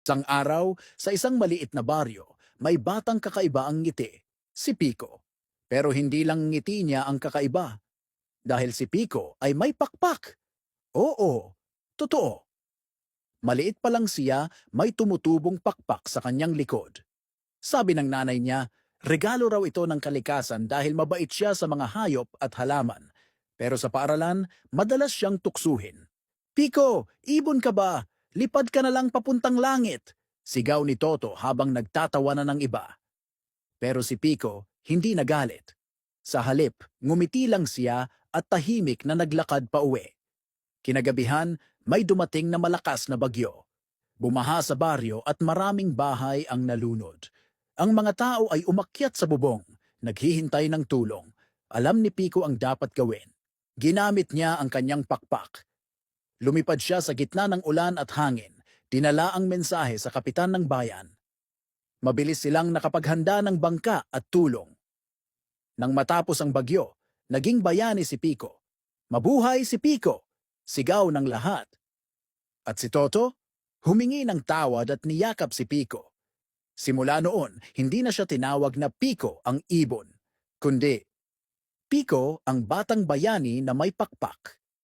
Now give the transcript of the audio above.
Isang araw, sa isang maliit na baryo, may batang kakaiba ang ngiti, si Pico. Pero hindi lang ngiti niya ang kakaiba, dahil si Pico ay may pakpak. Oo, totoo. Maliit pa lang siya, may tumutubong pakpak sa kanyang likod. Sabi ng nanay niya, regalo raw ito ng kalikasan dahil mabait siya sa mga hayop at halaman. Pero sa paaralan, madalas siyang tuksuhin. Pico, ibon ka ba? Lipad ka na lang papuntang langit. Sigaw ni Toto habang nagtatawanan ng iba. Pero si Pico hindi nagalit. Sa halip, ngumiti lang siya at tahimik na naglakad pa uwi. Kinagabihan, may dumating na malakas na bagyo. Bumaha sa baryo at maraming bahay ang nalunod. Ang mga tao ay umakyat sa bubong, naghihintay ng tulong. Alam ni Pico ang dapat gawin. Ginamit niya ang kanyang pakpak. Lumipad siya sa gitna ng ulan at hangin. Dinala ang mensahe sa kapitan ng bayan. Mabilis silang nakapaghanda ng bangka at tulong. Nang matapos ang bagyo, naging bayani si Pico. Mabuhay si Pico! Sigaw ng lahat. At si Toto, humingi ng tawad at niyakap si Pico. Simula noon, hindi na siya tinawag na Pico ang ibon, kundi Pico ang batang bayani na may pakpak.